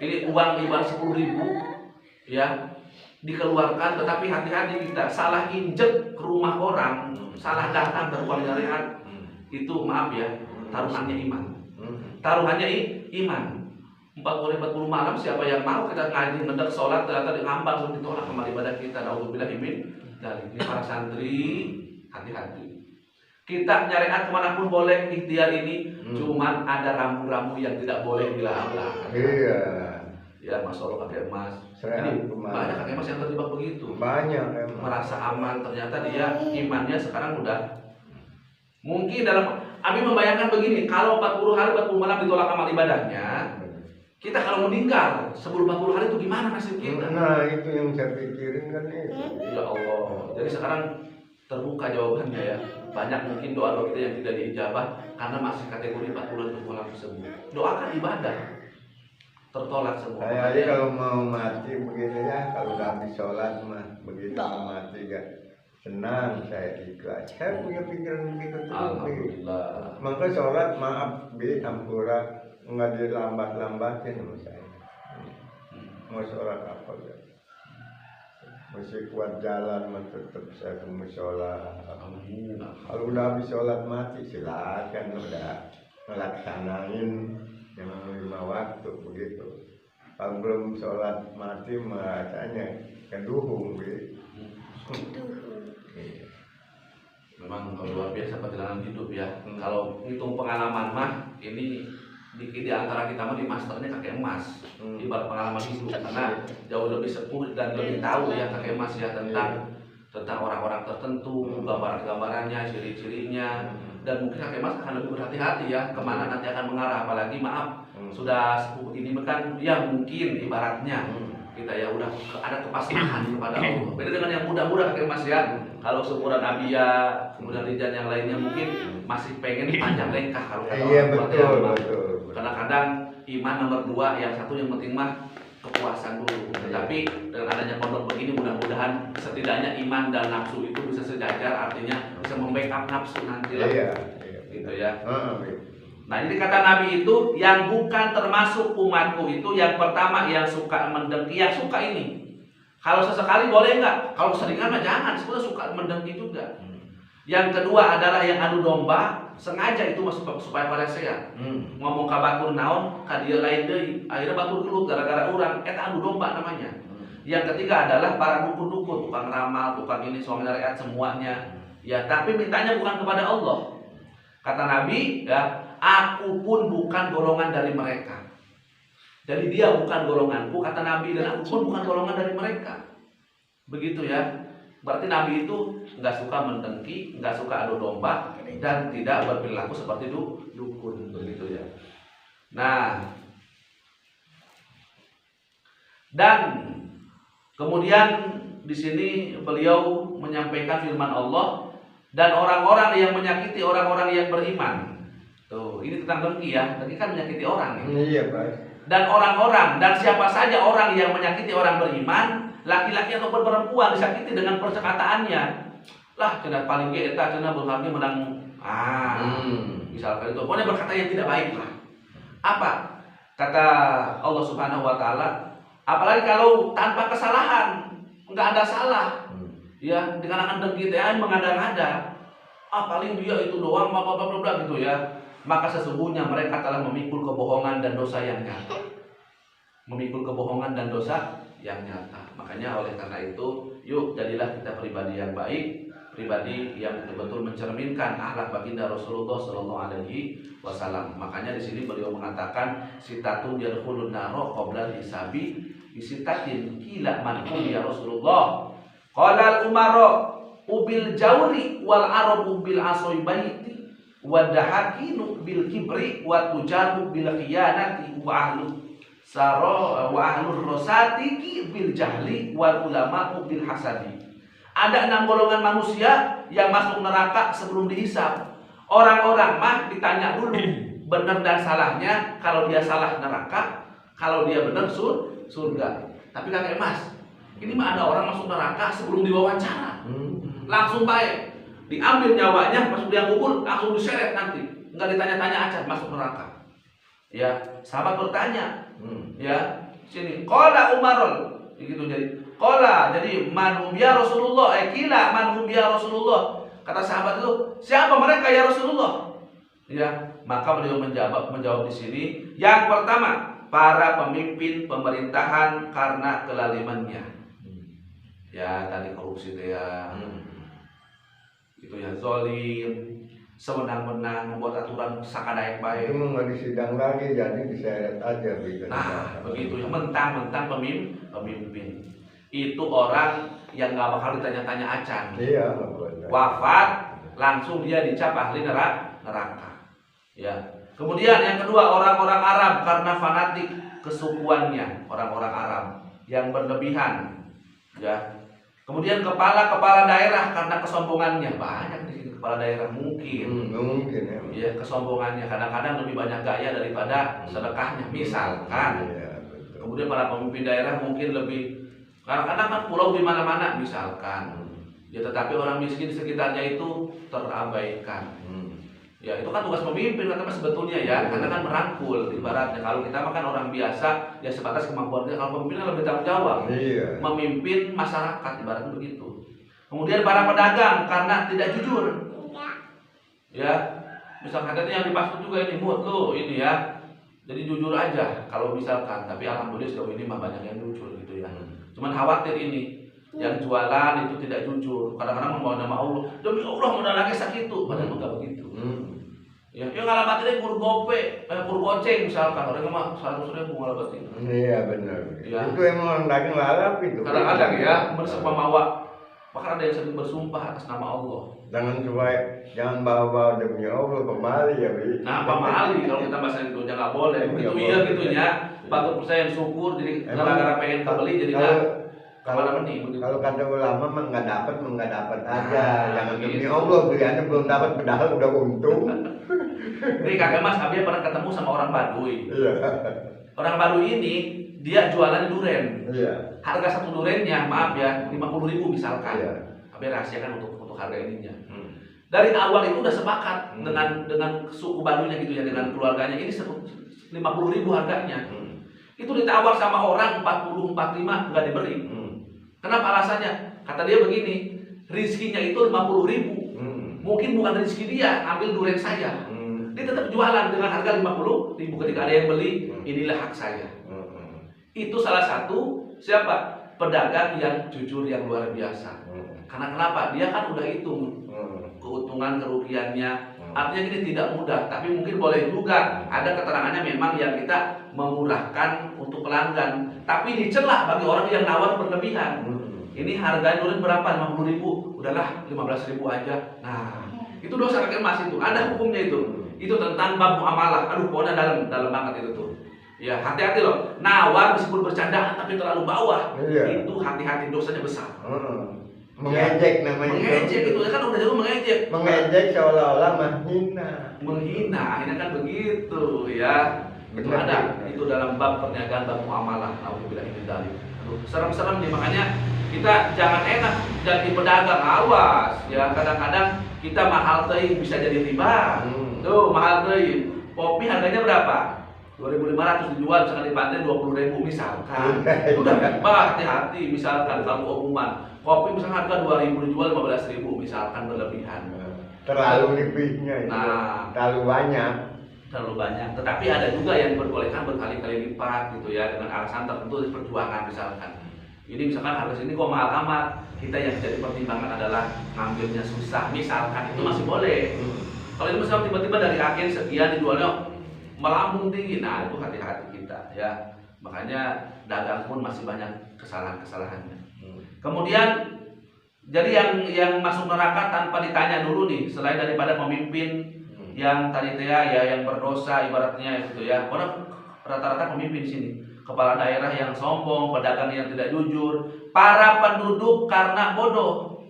ini uang ibarat 10.000, ya, dikeluarkan, tetapi hati-hati kita salah injek ke rumah orang, salah datang ke ruang syariat, itu maaf ya, taruhannya iman. Taruhannya iman. 40 malam siapa yang mau kita ngaji ngedak sholat ternyata dihambat lalu ditolak amal ibadah kita. Nauzubillah min dzalik. Ini para santri hati-hati. Kita nyariat kemanapun boleh ikhtiar ini, cuman ada rambu-rambu yang tidak boleh dilanggar. Iya. Ya Masya Allah kakek emas. Saya Ini kemarin. banyak kakek emas yang terjebak begitu. Banyak emang. Merasa aman, ternyata dia imannya sekarang udah mungkin dalam. Abi membayangkan begini, kalau 40 hari 40 malam ditolak amal ibadahnya, kita kalau meninggal sebelum 40 hari itu gimana nasib kita? Nah itu yang saya pikirin kan itu. Ya Allah. Jadi sekarang terbuka jawabannya ya. Banyak mungkin doa-doa kita yang tidak diijabah karena masih kategori 40 malam tersebut. Doakan ibadah tertolak semua. Saya aja kalau mau mati begini ya, kalau udah habis sholat mah begitu mau mati gak senang, saya ikhlas. Saya punya pikiran begitu terus. Alhamdulillah. Maka sholat maaf bi ampura nggak dilambat-lambatin sama saya. Mau sholat apa ya? Masih kuat jalan, mah tetap saya mau sholat. Kalau udah habis sholat mati silakan udah melaksanain yang 5 waktu begitu. Kalau belum sholat mati makanya keduhung gitu. Memang luar biasa perjalanan hidup ya. Kalau hitung pengalaman mah ini di antara kita mah di masternya kakek emas. Ibarat pengalaman hidup karena jauh lebih sepuh dan lebih tahu ya kakek emas ya tentang orang-orang tertentu, gambaran-gambarannya, ciri-cirinya, dan mungkin kakek emas akan lebih berhati-hati ya kemana nanti akan mengarah. Apalagi maaf sudah sepuh ini kan ya mungkin ibaratnya kita ya udah ada kepasrahan kepada Allah. Beda dengan yang muda-muda kakek emas ya. Kalau seumuran Abia, kemudian Rijan yang lainnya mungkin masih pengen panjang lengkah kalau kata Iya orang tua betul, ya. betul. Karena kadang iman nomor 2, yang satu yang penting mah kepuasan dulu. Tetapi dengan adanya pondok begini mudah-mudahan setidaknya iman dan nafsu itu bisa sejajar, artinya bisa membackup nafsu nanti lah. Iya. Gitu ya. Iya. Nah jadi kata Nabi itu yang bukan termasuk umatku itu yang pertama yang suka mendengki, yang suka ini. Kalau sesekali boleh nggak? Kalau seringan mah jangan, sebenarnya suka mendengki juga. Yang kedua adalah yang adu domba, sengaja itu masuk supaya pada sehat. Ngomong ka batur naon, ka dieu lain deui, akhirnya batur gelut gara-gara urang, eta adu domba namanya. Yang ketiga adalah para dukun-dukun, tukang ramal, tukang ini suami syariat semuanya. Ya, tapi mintanya bukan kepada Allah. Kata Nabi, ya, aku pun bukan golongan dari mereka. Jadi dia bukan golonganku, kata Nabi, dan aku pun bukan golongan dari mereka. Begitu ya. Berarti Nabi itu nggak suka mendengki, nggak suka adu domba, dan tidak berperilaku seperti dukun, begitu ya. Nah, dan kemudian di sini beliau menyampaikan firman Allah, dan orang-orang yang menyakiti orang-orang yang beriman. Tuh, ini tentang dengki ya. Dengki kan menyakiti orang. Ya? Iya, Pak. Dan orang-orang, dan siapa saja orang yang menyakiti orang beriman, laki-laki ataupun perempuan disakiti dengan perkataannya, lah cenah paling ge eta cenah beunghar menang misalkan itu pokoknya berkata yang tidak baik lah. Apa kata Allah Subhanahu wa taala, apalagi kalau tanpa kesalahan, enggak ada salah, ya dikarenakan dengki teh mengada-ngada, paling dia itu doang bla gitu ya, maka sesungguhnya mereka telah memikul kebohongan dan dosa yang nyata. Memikul kebohongan dan dosa yang nyata. Makanya oleh karena itu, yuk jadilah kita pribadi yang baik, pribadi yang betul-betul mencerminkan akhlak baginda Rasulullah Sallallahu Alaihi Wasallam. Makanya di sini beliau mengatakan, sitatun yadkhulun naro qabla hisabi, isitatin kila man ya Rasulullah. Qala al-umara ubil jawri wal arabu bil asoy baiti wadahakinu bil kibri wa tujaru bil khiyanati wa ahlu saro wa ahlur rosatiki bil jahli wal ulama bil hasadi. Ada 6 golongan manusia yang masuk neraka sebelum dihisab. Orang-orang mah ditanya dulu benar dan salahnya. Kalau dia salah neraka, kalau dia benar surga. Tapi kakek Mas, ini mah ada orang masuk neraka sebelum diwawancara. Langsung baik diambil nyawanya, masuk dia kubur, langsung diseret nanti. Enggak ditanya-tanya aja masuk neraka. Ya, sahabat bertanya. Ya, sini. Qala Umarul. Begitu jadi Qala, jadi manhum ya Rasulullah, kila manhum ya Rasulullah. Kata sahabat itu, siapa mereka ya Rasulullah? Ya, maka beliau menjawab di sini, yang pertama, para pemimpin pemerintahan karena kelalimannya. Ya, tadi korupsi ya. Itu ya zalim, sewenang-wenang membuat aturan sakadaek baik. Itu mau nggak disidang lagi, jadi diseret aja gitu. Nah, begitu ya, mentang-mentang pemimpin. Itu orang yang nggak bakal ditanya-tanya acan. Iya, nggak boleh. Wafat, langsung dia dicap ahli neraka. Ya. Kemudian yang kedua, orang-orang Arab karena fanatik kesukuannya, orang-orang Arab yang berlebihan. Ya. Kemudian kepala daerah karena kesombongannya, banyak di sini kepala daerah mungkin. Mungkin ya. Ya, kesombongannya kadang-kadang lebih banyak gaya daripada sedekahnya, misalkan. Iya, betul. Kemudian para pemimpin daerah mungkin lebih, kadang-kadang kan pulau di mana-mana misalkan. Ya, tetapi orang miskin di sekitarnya itu terabaikan. Ya, itu kan tugas pemimpin kan sebetulnya ya, karena kan merangkul ibaratnya. Kalau kita makan orang biasa ya sebatas kemampuannya, kalau pemimpin kan lebih tanggung jawab. Iya. Memimpin masyarakat ibaratnya begitu. Kemudian para pedagang karena tidak jujur. Ya, misalkan tadi yang dimaksud juga ini mood lo ini ya. Jadi jujur aja kalau misalkan, tapi alhamdulillah sejauh ini mah banyak yang jujur gitu ya. Cuman khawatir ini yang jualan itu tidak jujur, kadang-kadang membawa nama Allah, demi Allah modal lagi sakit itu, padahal enggak begitu. Ya, yang ngalamat ini kur goceng misalkan, orang mah 100.000 ngalamat itu. Iya benar. Ya. Itu emang daging lalap itu. Kadang-kadang ya bersumpah, bahkan ada yang sering bersumpah atas nama Allah. Jangan bawa demi Allah pemali ya, Bi. Nah, pamali kalau kita bahasa itu nggak boleh. Begitu iya gitunya. Patut percaya syukur, jadi gara-gara pengen kebeli jadi kalau kata ulama mah nggak dapat aja. Jangan demi gitu. Allah beliannya belum dapat padahal udah untung. Nih kakek Mas Abi pernah ketemu sama orang Baduy. Iya. Orang Baduy ini dia jualan duren. Iya. Harga satu durennya maaf ya 50.000 misalkan. Iya. Abi rahasia kan untuk harga ininya. Dari awal itu udah sepakat dengan suku Baduynya gitu ya, dengan keluarganya ini 50.000 harganya. Itu ditawar sama orang 40, 45 nggak diberi. Kenapa alasannya? Kata dia begini, rizkinya itu 50.000. Mungkin bukan rezeki dia, ambil duren saya. Dia tetap jualan dengan harga 50.000. Ketika ada yang beli, inilah hak saya. Itu salah satu siapa? Pedagang yang jujur yang luar biasa. Karena kenapa? Dia kan udah hitung keuntungan kerugiannya. Artinya ini tidak mudah, tapi mungkin boleh juga ada keterangannya memang yang kita memurahkan untuk pelanggan, tapi dicela bagi orang yang nawar berlebihan. Ini harga duren berapa? 50.000. Udahlah 15.000 aja. Nah, itu dosa kakek Mas itu. Ada hukumnya itu. Itu tentang bab muamalah. Aduh, pokoknya dalam banget itu tuh. Ya, hati-hati loh. Nawar meskipun bercandaan tapi terlalu bawah. Iya. Itu hati-hati, dosanya besar. Mengejek namanya. Mengejek itu kan udah jauh mengejek. Mengejek seolah-olah menghina. Akhirnya kan begitu ya. Itu ada. Itu dalam bab perniagaan, bab muamalah. Nauzubillah min dzalik. Aduh, serem-serem nih, makanya kita jangan enak jadi pedagang, awas ya. Kadang-kadang kita mahal teuing bisa jadi riba. Tuh mahal teuing. Kopi harganya berapa? 2.500 dijual, misalkan di pantai 20.000 misalkan. Itu udah riba, hati-hati. Misalkan kalau umuman kopi misalkan harga 2.000 dijual 15.000 misalkan, berlebihan. Terlalu lebihnya itu. Nah, terlalu banyak. Tetapi ada juga yang diperbolehkan berkali-kali lipat gitu ya, dengan alasan tertentu di perjuangan misalkan. Ini misalkan harga sini kok mahal amat, kita yang jadi pertimbangan adalah ngambilnya susah misalkan, itu masih boleh. Kalau ini misalkan tiba-tiba dari agen sekian dijualnya melambung tinggi, nah itu hati-hati kita ya. Makanya dagang pun masih banyak kesalahan-kesalahannya. Kemudian jadi yang masuk neraka tanpa ditanya dulu nih, selain daripada pemimpin yang tadi ya yang berdosa ibaratnya gitu ya. Orang rata-rata pemimpin sini, kepala daerah yang sombong, pedagang yang tidak jujur, para penduduk karena bodoh.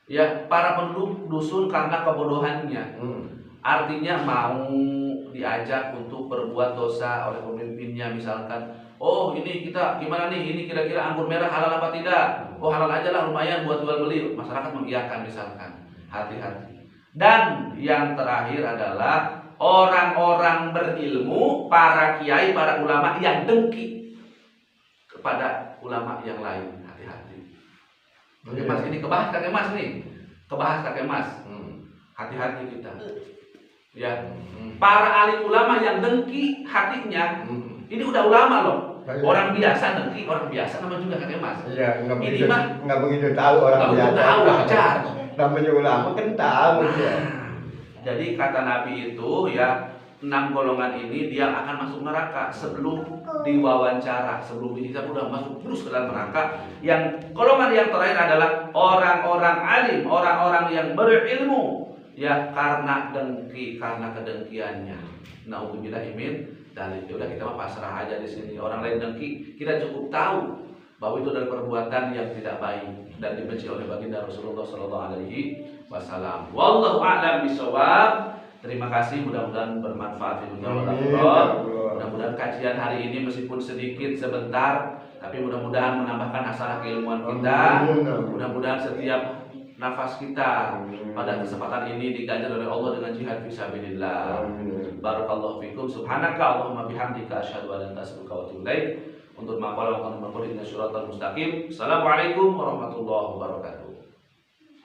Ya, para penduduk dusun karena kebodohannya. Artinya mau diajak untuk berbuat dosa oleh pemimpinnya misalkan, oh ini kita gimana nih, ini kira-kira anggur merah halal apa tidak? Oh halal aja lah, lumayan buat jual beli. Masyarakat mengiyakan misalkan. Hati-hati. Dan yang terakhir adalah orang-orang berilmu, para kiai, para ulama yang dengki kepada ulama yang lain. Hati-hati. Kakek Mas ini kebahas kakek Mas nih. Kebahas kakek Mas. Hati-hati kita. Ya. Para alim ulama yang dengki hatinya, ini udah ulama loh. Orang biasa dengki, orang biasa nama juga kakek Mas. Iya, Ini mah nggak begitu tahu orang nggak begitu biasa. tahu, wajar. Namanya ulama kan tahu ya. Jadi kata Nabi itu ya, 6 golongan ini dia akan masuk neraka sebelum diwawancara, sebelum dihisab udah masuk terus ke dalam neraka. Yang golongan yang terakhir adalah orang-orang alim, orang-orang yang berilmu ya, karena dengki, karena kedengkiannya. Nauzubillah min dzalik. Udah kita mah pasrah aja di sini. Orang lain dengki, kita cukup tahu bahwa itu adalah perbuatan yang tidak baik dan dibenci oleh baginda Rasulullah sallallahu alaihi wasallam. Wallahu a'lam bishawab. Terima kasih, mudah-mudahan bermanfaat di dunia wal akhirat. Mudah-mudahan kajian hari ini meskipun sedikit sebentar, tapi mudah-mudahan menambahkan hasanah keilmuan kita. Mudah-mudahan setiap nafas kita pada kesempatan ini diganjar oleh Allah dengan jihad fisabilillah. Barakallahu fikum. Subhanaka Allahumma bihamdika asyhadu an la ilaha illa anta astaghfiruka wa atubu ilaik. Untuk maqalah wa qul inna syiratal mustaqim. Assalamualaikum warahmatullahi wabarakatuh.